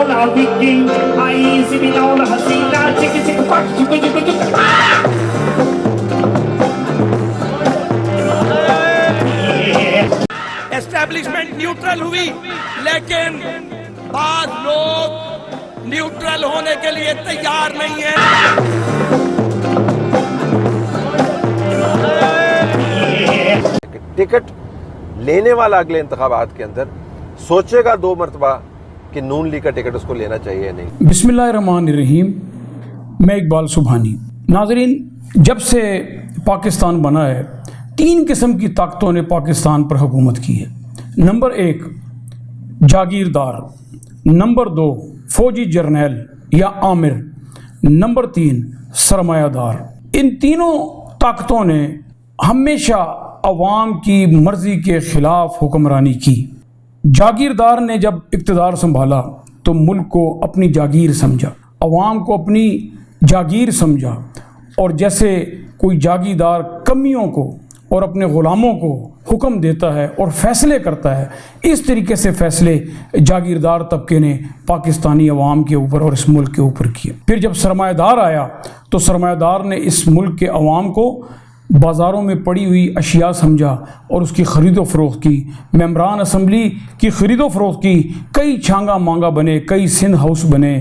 ولا بكي عايز من اول حسينه تك تك فك تك تك اسٹیبلشمنٹ نیوٹرل ہوئی لیکن بعض لوگ نیوٹرل ہونے کے لیے تیار نہیں ہیں. ٹکٹ لینے والا اگلے انتخابات کے اندر سوچے گا 2 مرتبہ کہ نون لیگ کا ٹکٹ اس کو لینا چاہیے یا نہیں. بسم اللہ الرحمن الرحیم. میں اقبال سبحانی. ناظرین، جب سے پاکستان بنا ہے 3 قسم کی طاقتوں نے پاکستان پر حکومت کی ہے. نمبر 1 جاگیردار، نمبر 2 فوجی جرنیل یا آمر، نمبر 3 سرمایہ دار. ان تینوں طاقتوں نے ہمیشہ عوام کی مرضی کے خلاف حکمرانی کی. جاگیردار نے جب اقتدار سنبھالا تو ملک کو اپنی جاگیر سمجھا، عوام کو اپنی جاگیر سمجھا، اور جیسے کوئی جاگیردار کمیوں کو اور اپنے غلاموں کو حکم دیتا ہے اور فیصلے کرتا ہے، اس طریقے سے فیصلے جاگیردار طبقے نے پاکستانی عوام کے اوپر اور اس ملک کے اوپر کیے. پھر جب سرمایہ دار آیا تو سرمایہ دار نے اس ملک کے عوام کو بازاروں میں پڑی ہوئی اشیاء سمجھا اور اس کی خرید و فروخت کی. ممبران اسمبلی کی خرید و فروخت کی، کئی چھانگا مانگا بنے، کئی سندھ ہاؤس بنے،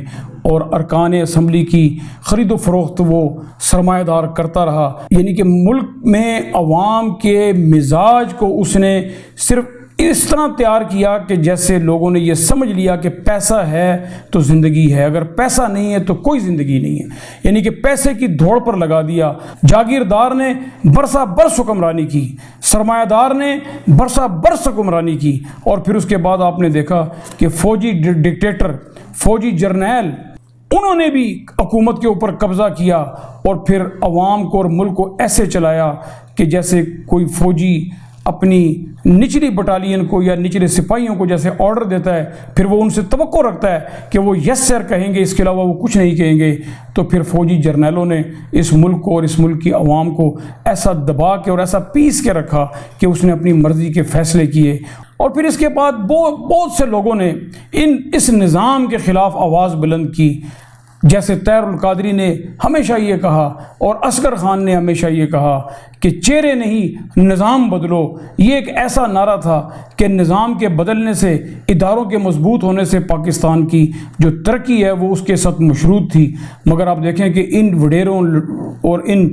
اور ارکان اسمبلی کی خرید و فروخت وہ سرمایہ دار کرتا رہا. یعنی کہ ملک میں عوام کے مزاج کو اس نے صرف اس طرح تیار کیا کہ جیسے لوگوں نے یہ سمجھ لیا کہ پیسہ ہے تو زندگی ہے، اگر پیسہ نہیں ہے تو کوئی زندگی نہیں ہے. یعنی کہ پیسے کی دوڑ پر لگا دیا. جاگیردار نے برسا برس حکمرانی کی، سرمایہ دار نے برسا برس حکمرانی کی، اور پھر اس کے بعد آپ نے دیکھا کہ فوجی ڈکٹیٹر، فوجی جرنیل، انہوں نے بھی حکومت کے اوپر قبضہ کیا اور پھر عوام کو اور ملک کو ایسے چلایا کہ جیسے کوئی فوجی اپنی نچلی بٹالین کو یا نچلے سپاہیوں کو جیسے آرڈر دیتا ہے، پھر وہ ان سے توقع رکھتا ہے کہ وہ یس سر کہیں گے، اس کے علاوہ وہ کچھ نہیں کہیں گے. تو پھر فوجی جرنیلوں نے اس ملک کو اور اس ملک کی عوام کو ایسا دبا کے اور ایسا پیس کے رکھا کہ اس نے اپنی مرضی کے فیصلے کیے. اور پھر اس کے بعد بہت سے لوگوں نے اس نظام کے خلاف آواز بلند کی، جیسے طاہر القادری نے ہمیشہ یہ کہا اور اصغر خان نے ہمیشہ یہ کہا کہ چہرے نہیں نظام بدلو. یہ ایک ایسا نعرہ تھا کہ نظام کے بدلنے سے، اداروں کے مضبوط ہونے سے پاکستان کی جو ترقی ہے وہ اس کے ساتھ مشروط تھی. مگر آپ دیکھیں کہ ان وڈیروں اور ان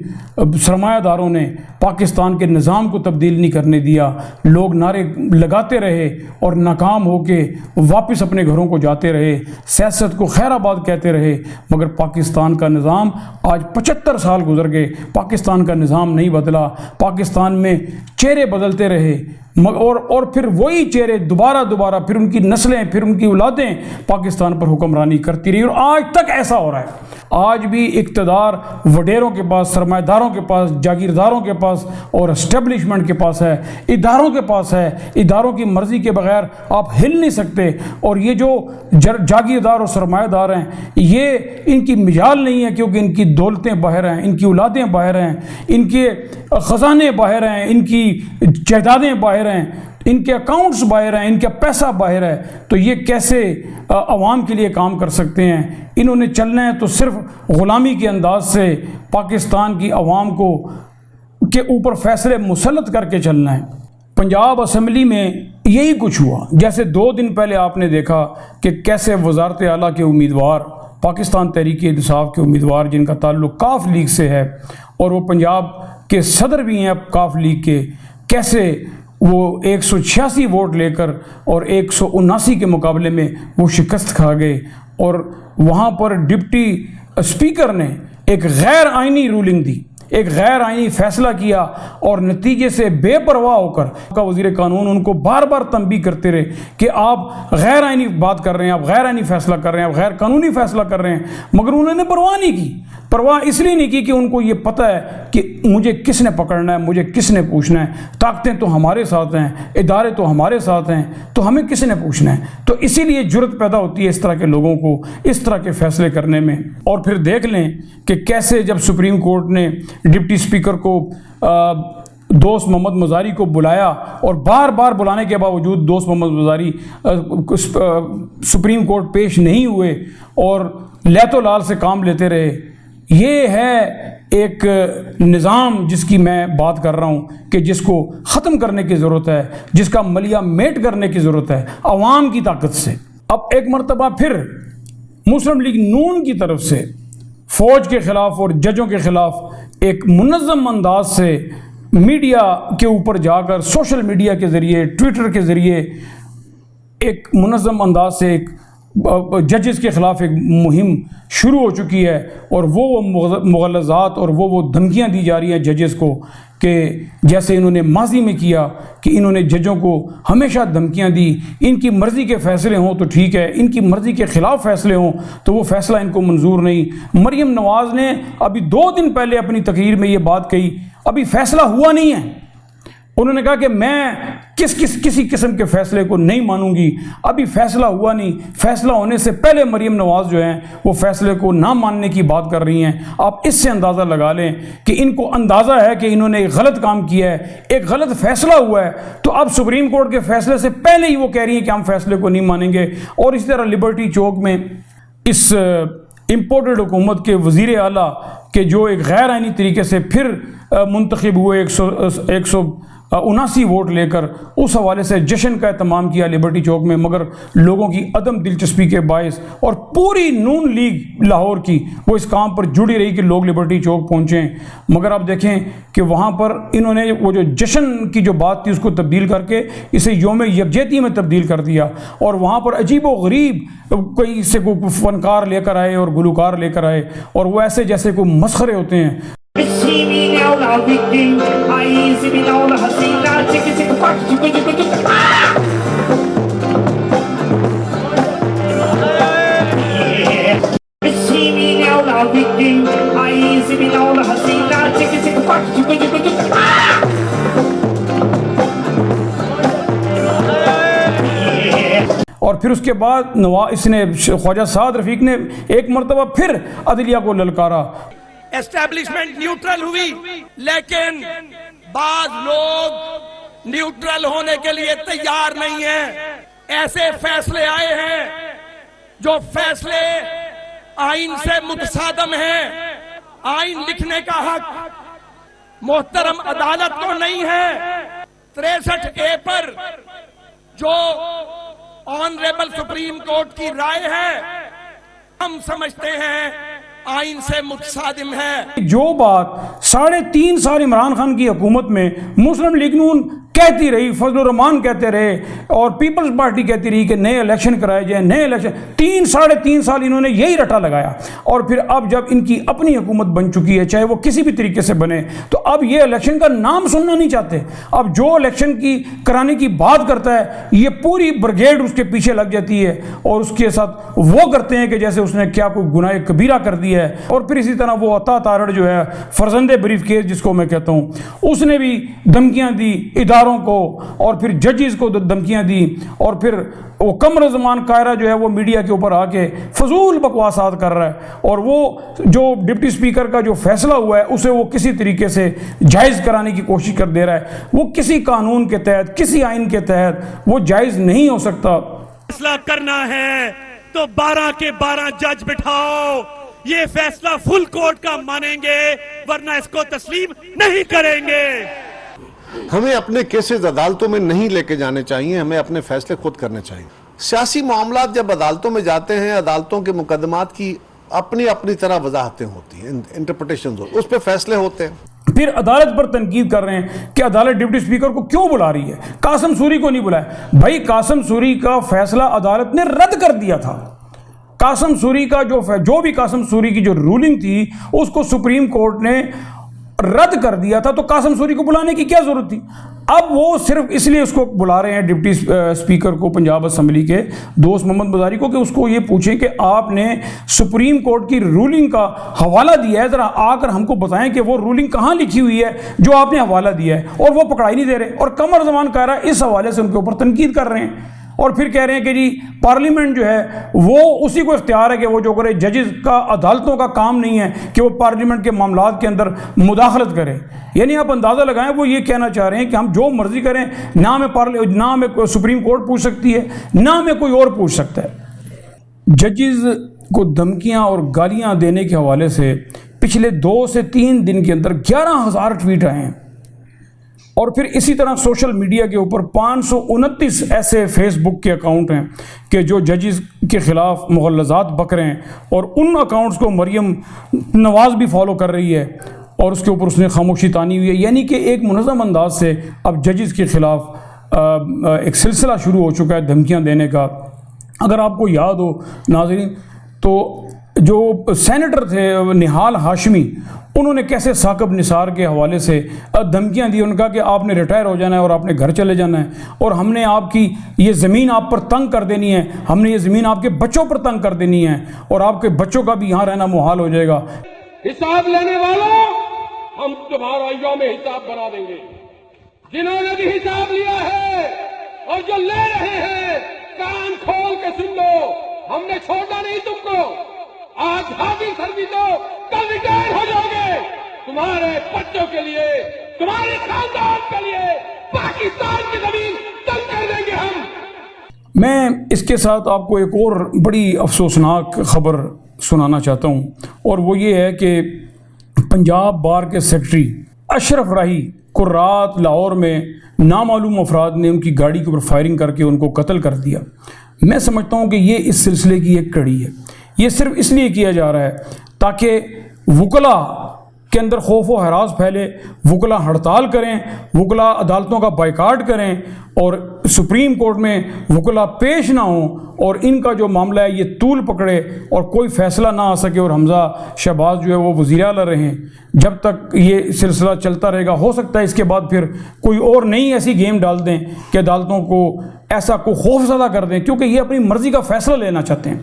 سرمایہ داروں نے پاکستان کے نظام کو تبدیل نہیں کرنے دیا. لوگ نعرے لگاتے رہے اور ناکام ہو کے واپس اپنے گھروں کو جاتے رہے، سیاست کو خیر آباد کہتے رہے. مگر پاکستان کا نظام آج 75 سال گزر گئے، پاکستان کا نظام نہیں بدلا. پاکستان میں چہرے بدلتے رہے اور پھر وہی چہرے دوبارہ پھر ان کی نسلیں، پھر ان کی اولادیں پاکستان پر حکمرانی کرتی رہی، اور آج تک ایسا ہو رہا ہے. آج بھی اقتدار وڈیروں کے پاس، سرمایہ داروں کے پاس، جاگیرداروں کے پاس اور اسٹیبلشمنٹ کے پاس ہے، اداروں کے پاس ہے. اداروں کی مرضی کے بغیر آپ ہل نہیں سکتے. اور یہ جو جاگیردار اور سرمایہ دار ہیں، یہ ان کی مجال نہیں ہے، کیونکہ ان کی دولتیں باہر ہیں، ان کی اولادیں باہر ہیں، ان کے خزانے باہر ہیں، ان کی جائیدادیں باہر ہیں، ان کے اکاؤنٹس باہر ہیں، ان کا پیسہ باہر ہے. تو یہ کیسے عوام کے لیے کام کر سکتے ہیں؟ انہوں نے چلنا ہے تو صرف غلامی کے انداز سے پاکستان کی عوام کو کے اوپر فیصلے مسلط کر کے چلنا ہے. پنجاب اسمبلی میں یہی کچھ ہوا. جیسے 2 دن پہلے آپ نے دیکھا کہ کیسے وزارت اعلیٰ کے امیدوار، پاکستان تحریک انصاف کے امیدوار جن کا تعلق کاف لیگ سے ہے اور وہ پنجاب کے صدر بھی ہیں کاف لیگ کے، کیسے وہ 186 ووٹ لے کر اور 179 کے مقابلے میں وہ شکست کھا گئے. اور وہاں پر ڈپٹی اسپیکر نے ایک غیر آئینی رولنگ دی، ایک غیر آئینی فیصلہ کیا، اور نتیجے سے بے پرواہ ہو کر وزیر قانون ان کو بار بار تنبیہ کرتے رہے کہ آپ غیر آئینی بات کر رہے ہیں، آپ غیر آئینی فیصلہ کر رہے ہیں، آپ غیر قانونی فیصلہ کر رہے ہیں. مگر انہوں نے پرواہ نہیں کی. پرواہ اس لیے نہیں کی کہ ان کو یہ پتہ ہے کہ مجھے کس نے پکڑنا ہے، مجھے کس نے پوچھنا ہے. طاقتیں تو ہمارے ساتھ ہیں، ادارے تو ہمارے ساتھ ہیں، تو ہمیں کس نے پوچھنا ہے. تو اسی لیے جرأت پیدا ہوتی ہے اس طرح کے لوگوں کو اس طرح کے فیصلے کرنے میں. اور پھر دیکھ لیں کہ کیسے جب سپریم کورٹ نے ڈپٹی اسپیکر کو دوست محمد مزاری کو بلایا اور بار بار بلانے کے باوجود دوست محمد مزاری سپریم کورٹ پیش نہیں ہوئے اور لیت و لال سے کام لیتے رہے. یہ ہے ایک نظام جس کی میں بات کر رہا ہوں کہ جس کو ختم کرنے کی ضرورت ہے, جس کا ملیہ میٹ کرنے کی ضرورت ہے عوام کی طاقت سے. اب ایک مرتبہ پھر مسلم لیگ نون کی طرف سے فوج کے خلاف اور ججوں کے خلاف ایک منظم انداز سے میڈیا کے اوپر جا کر سوشل میڈیا کے ذریعے ٹویٹر کے ذریعے ایک منظم انداز سے ایک ججز کے خلاف ایک مہم شروع ہو چکی ہے, اور وہ مغالطات اور وہ دھمکیاں دی جا رہی ہیں ججز کو کہ جیسے انہوں نے ماضی میں کیا کہ انہوں نے ججوں کو ہمیشہ دھمکیاں دی, ان کی مرضی کے فیصلے ہوں تو ٹھیک ہے, ان کی مرضی کے خلاف فیصلے ہوں تو وہ فیصلہ ان کو منظور نہیں. مریم نواز نے ابھی 2 دن پہلے اپنی تقریر میں یہ بات کہی, ابھی فیصلہ ہوا نہیں ہے. انہوں نے کہا کہ میں کسی قسم کے فیصلے کو نہیں مانوں گی, ابھی فیصلہ ہوا نہیں, فیصلہ ہونے سے پہلے مریم نواز جو ہیں وہ فیصلے کو نہ ماننے کی بات کر رہی ہیں. آپ اس سے اندازہ لگا لیں کہ ان کو اندازہ ہے کہ انہوں نے ایک غلط کام کیا ہے, ایک غلط فیصلہ ہوا ہے, تو اب سپریم کورٹ کے فیصلے سے پہلے ہی وہ کہہ رہی ہیں کہ ہم فیصلے کو نہیں مانیں گے. اور اسی طرح لبرٹی چوک میں اس امپورٹڈ حکومت کے وزیر اعلیٰ کہ جو ایک غیر آئینی طریقے سے پھر منتخب ہوئے 179 ووٹ لے کر, اس حوالے سے جشن کا اہتمام کیا لبرٹی چوک میں, مگر لوگوں کی عدم دلچسپی کے باعث اور پوری نون لیگ لاہور کی وہ اس کام پر جڑی رہی کہ لوگ لبرٹی چوک پہنچیں. مگر آپ دیکھیں کہ وہاں پر انہوں نے وہ جو جشن کی جو بات تھی اس کو تبدیل کر کے اسے یوم یکجہتی میں تبدیل کر دیا, اور وہاں پر عجیب و غریب کوئی سے کوئی فنکار لے کر آئے اور گلوکار لے کر آئے, اور وہ ایسے جیسے کوئی مسخرے ہوتے ہیں. اور پھر اس کے بعد اس نے خواجہ سعد رفیق نے ایک مرتبہ پھر عدلیہ کو للکارا. اسٹیبلشمنٹ نیوٹرل ہوئی, لیکن بعض لوگ نیوٹرل ہونے کے لیے تیار نہیں ہیں. ایسے فیصلے آئے ہیں جو فیصلے آئین سے متصادم ہیں. آئین لکھنے کا حق محترم عدالت کو نہیں ہے. 63A پر جو آنریبل سپریم کورٹ کی رائے ہے ہم سمجھتے ہیں آئین سے متصادم ہے. جو بات 3.5 سال عمران خان کی حکومت میں مسلم لیگ نون کہتی رہی, فضل الرحمان کہتے رہے اور پیپلز پارٹی کہتی رہی کہ نئے الیکشن کرائے جائیں, نئے الیکشن, 3.5 سال انہوں نے یہی رٹا لگایا. اور پھر اب جب ان کی اپنی حکومت بن چکی ہے, چاہے وہ کسی بھی طریقے سے بنے, تو اب یہ الیکشن کا نام سننا نہیں چاہتے. اب جو الیکشن کی کرانے کی بات کرتا ہے یہ پوری بریگیڈ اس کے پیچھے لگ جاتی ہے اور اس کے ساتھ وہ کرتے ہیں کہ جیسے اس نے کیا کوئی گناہ کبیرہ کر دیا ہے. اور پھر اسی طرح وہ عطا تارڑ جو ہے فرزند بریف کیس جس کو میں کہتا ہوں, اس نے بھی دھمکیاں دی اداروں کو اور پھر ججز کو دھمکیاں دی, اور پھر وہ قمر زمان قاہرہ جو ہے وہ میڈیا کے اوپر آ کے فضول بکواسات کر رہا ہے, اور وہ جو ڈپٹی سپیکر کا جو فیصلہ ہوا ہے اسے وہ کسی طریقے سے جائز کرانے کی کوشش کر دے رہا ہے. وہ کسی قانون کے تحت, کسی آئین کے تحت وہ جائز نہیں ہو سکتا. فیصلہ کرنا ہے تو 12 کے 12 جج بٹھاؤ, یہ فیصلہ فل کورٹ کا مانیں گے ورنہ اس کو تسلیم نہیں کریں گے. ہمیں اپنے کیسز عدالتوں میں نہیں لے کے جانے چاہیے, ہمیں اپنے فیصلے خود کرنے چاہیے. سیاسی معاملات جب عدالتوں میں جاتے ہیں, عدالتوں کے مقدمات کی اپنی طرح وضاحتیں ہوتی ہیں, انٹرپریٹیشنز ہوتی ہیں, اس پہ فیصلے ہوتے ہیں. پھر عدالت پر تنقید کر رہے ہیں کہ عدالت ڈپٹی سپیکر کو کیوں بلا رہی ہے, قاسم سوری کو نہیں بلایا. بھائی قاسم سوری کا فیصلہ عدالت نے رد کر دیا تھا. قاسم سوری کا جو بھی قاسم سوری کی جو رولنگ تھی اس کو سپریم کورٹ نے رد کر دیا تھا, تو قاسم سوری کو بلانے کی کیا ضرورت تھی. اب وہ صرف اس لیے اس کو بلا رہے ہیں ڈپٹی سپیکر کو پنجاب اسمبلی کے دوست محمد مزاری کو کہ اس کو یہ پوچھیں کہ آپ نے سپریم کورٹ کی رولنگ کا حوالہ دیا ہے, ذرا آ کر ہم کو بتائیں کہ وہ رولنگ کہاں لکھی ہوئی ہے جو آپ نے حوالہ دیا ہے, اور وہ پکڑائی نہیں دے رہے. اور قمر زمان قاہرہ اس حوالے سے ان کے اوپر تنقید کر رہے ہیں. اور پھر کہہ رہے ہیں کہ جی پارلیمنٹ جو ہے وہ اسی کو اختیار ہے کہ وہ جو کرے، ججز کا، عدالتوں کا کام نہیں ہے کہ وہ پارلیمنٹ کے معاملات کے اندر مداخلت کرے۔ یعنی آپ اندازہ لگائیں، وہ یہ کہنا چاہ رہے ہیں کہ ہم جو مرضی کریں، نہ ہمیں سپریم کورٹ پوچھ سکتی ہے، نہ ہمیں کوئی اور پوچھ سکتا ہے۔ ججز کو دھمکیاں اور گالیاں دینے کے حوالے سے پچھلے 2 سے 3 دن کے اندر 11,000 ٹویٹ آئے ہیں، اور پھر اسی طرح سوشل میڈیا کے اوپر 529 ایسے فیس بک کے اکاؤنٹ ہیں کہ جو ججز کے خلاف مغلظات بک رہے ہیں، اور ان اکاؤنٹس کو مریم نواز بھی فالو کر رہی ہے، اور اس کے اوپر اس نے خاموشی تانی ہوئی ہے۔ یعنی کہ ایک منظم انداز سے اب ججز کے خلاف ایک سلسلہ شروع ہو چکا ہے دھمکیاں دینے کا۔ اگر آپ کو یاد ہو ناظرین، تو جو سینیٹر تھے نہال ہاشمی، انہوں نے کیسے ثاقب نثار کے حوالے سے دھمکیاں دی، ان کا کہ آپ نے ریٹائر ہو جانا ہے اور آپ نے گھر چلے جانا ہے، اور ہم نے آپ کی یہ زمین آپ پر تنگ کر دینی ہے، ہم نے یہ زمین آپ کے بچوں پر تنگ کر دینی ہے، اور آپ کے بچوں کا بھی یہاں رہنا محال ہو جائے گا۔ حساب لینے والوں، ہم تمہارا یوم حساب بنا دیں گے۔ جنہوں نے بھی حساب لیا ہے اور جو لے رہے ہیں، کان کھول کے سن لو، ہم نے چھوڑنا نہیں تم کو۔ آج حاضر سروس ہو، کل ریٹائر ہو جاؤ گے۔ تمہارے بچوں کے لیے، تمہارے خاندان کے لیے پاکستان کی زمین تنگ کر دیں گے ہم۔ میں اس کے ساتھ آپ کو ایک اور بڑی افسوسناک خبر سنانا چاہتا ہوں، اور وہ یہ ہے کہ پنجاب بار کے سیکرٹری اشرف راہی کو رات لاہور میں نامعلوم افراد نے ان کی گاڑی کے اوپر فائرنگ کر کے ان کو قتل کر دیا۔ میں سمجھتا ہوں کہ یہ اس سلسلے کی ایک کڑی ہے۔ یہ صرف اس لیے کیا جا رہا ہے تاکہ وکلاء کے اندر خوف و ہراس پھیلے، وکلاء ہڑتال کریں، وکلاء عدالتوں کا بائیکاٹ کریں، اور سپریم کورٹ میں وکلاء پیش نہ ہوں، اور ان کا جو معاملہ ہے یہ طول پکڑے اور کوئی فیصلہ نہ آ سکے، اور حمزہ شہباز جو ہے وہ وزیر اعلیٰ رہیں۔ جب تک یہ سلسلہ چلتا رہے گا، ہو سکتا ہے اس کے بعد پھر کوئی اور نئی ایسی گیم ڈال دیں کہ عدالتوں کو ایسا کو خوف زدہ کر دیں، کیونکہ یہ اپنی مرضی کا فیصلہ لینا چاہتے ہیں۔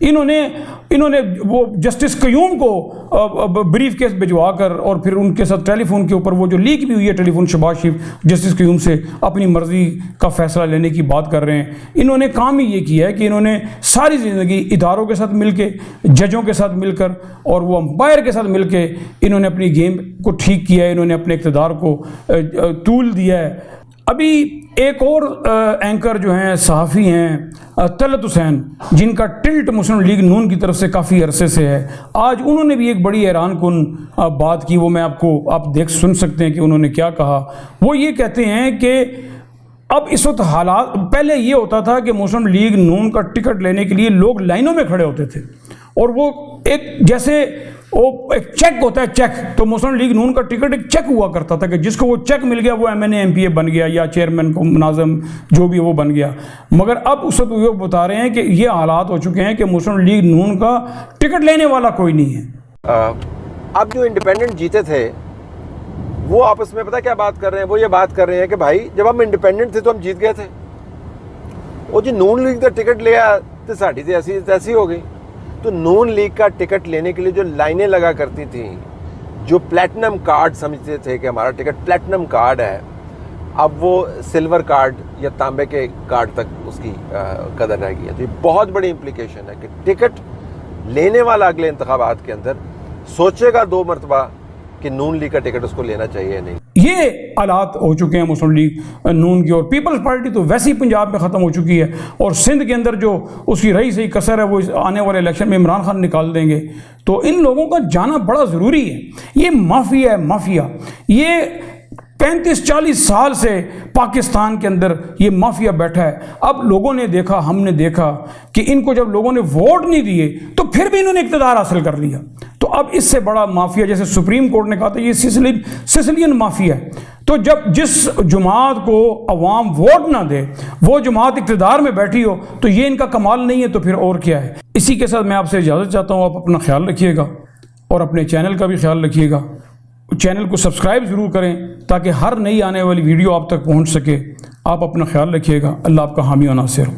انہوں نے وہ جسٹس قیوم کو بریف کیس بھجوا کر، اور پھر ان کے ساتھ ٹیلی فون کے اوپر وہ جو لیک بھی ہوئی ہے ٹیلی فون شہباز شریف جسٹس قیوم سے اپنی مرضی کا فیصلہ لینے کی بات کر رہے ہیں۔ انہوں نے کام ہی یہ کیا ہے کہ انہوں نے ساری زندگی اداروں کے ساتھ مل کے، ججوں کے ساتھ مل کر، اور وہ امپائر کے ساتھ مل کے انہوں نے اپنی گیم کو ٹھیک کیا ہے، انہوں نے اپنے اقتدار کو طول دیا ہے۔ ابھی ایک اور اینکر جو ہیں، صحافی ہیں طلعت حسین، جن کا ٹلٹ مسلم لیگ نون کی طرف سے کافی عرصے سے ہے، آج انہوں نے بھی ایک بڑی حیران کن بات کی۔ وہ میں آپ سن سکتے ہیں کہ انہوں نے کیا کہا۔ وہ یہ کہتے ہیں کہ اب اس وقت حالات، پہلے یہ ہوتا تھا کہ مسلم لیگ نون کا ٹکٹ لینے کے لیے لوگ لائنوں میں کھڑے ہوتے تھے، اور وہ ایک جیسے وہ ایک چیک ہوتا ہے، چیک، تو مسلم لیگ نون کا ٹکٹ ایک چیک ہوا کرتا تھا کہ جس کو وہ چیک مل گیا وہ MNA MPA بن گیا، یا چیئرمین کو ناظم جو بھی وہ بن گیا۔ مگر اب اس وقت وہ بتا رہے ہیں کہ یہ حالات ہو چکے ہیں کہ مسلم لیگ نون کا ٹکٹ لینے والا کوئی نہیں ہے۔ اب جو انڈیپینڈنٹ جیتے تھے وہ آپس میں پتہ کیا بات کر رہے ہیں؟ وہ یہ بات کر رہے ہیں کہ بھائی جب ہم انڈیپینڈنٹ تھے تو ہم جیت گئے تھے، وہ جی نون لیگ کا ٹکٹ لیا تو ساڑھی ایسی ہو گئی۔ تو نون لیگ کا ٹکٹ لینے کے لیے جو لائنیں لگا کرتی تھیں، جو پلیٹنم کارڈ سمجھتے تھے کہ ہمارا ٹکٹ پلیٹنم کارڈ ہے، اب وہ سلور کارڈ یا تانبے کے کارڈ تک اس کی قدر رہ گئی ہے۔ تو یہ بہت بڑی امپلیکیشن ہے کہ ٹکٹ لینے والا اگلے انتخابات کے اندر سوچے گا 2 مرتبہ کہ نون لیگ کا ٹکٹ اس کو لینا چاہیے یا نہیں۔ یہ حالات ہو چکے ہیں مسلم لیگ نون کی، اور پیپلز پارٹی تو ویسے ہی پنجاب میں ختم ہو چکی ہے، اور سندھ کے اندر جو اس کی رہی صحیح کسر ہے وہ آنے والے الیکشن میں عمران خان نکال دیں گے۔ تو ان لوگوں کا جانا بڑا ضروری ہے۔ یہ مافیا ہے، مافیا، یہ 35-40 سال سے پاکستان کے اندر یہ مافیا بیٹھا ہے۔ اب لوگوں نے دیکھا، ہم نے دیکھا کہ ان کو جب لوگوں نے ووٹ نہیں دیے تو پھر بھی انہوں نے اقتدار حاصل کر لیا۔ تو اب اس سے بڑا مافیا، جیسے سپریم کورٹ نے کہا تھا، یہ سسلین مافیا ہے۔ تو جب جس جماعت کو عوام ووٹ نہ دے، وہ جماعت اقتدار میں بیٹھی ہو، تو یہ ان کا کمال نہیں ہے تو پھر اور کیا ہے۔ اسی کے ساتھ میں آپ سے اجازت چاہتا ہوں، آپ اپنا خیال رکھیے گا اور اپنے چینل کا بھی خیال رکھیے گا۔ چینل کو سبسکرائب ضرور کریں تاکہ ہر نئی آنے والی ویڈیو آپ تک پہنچ سکے۔ آپ اپنا خیال رکھیے گا۔ اللہ آپ کا حامی و ناصر ہو۔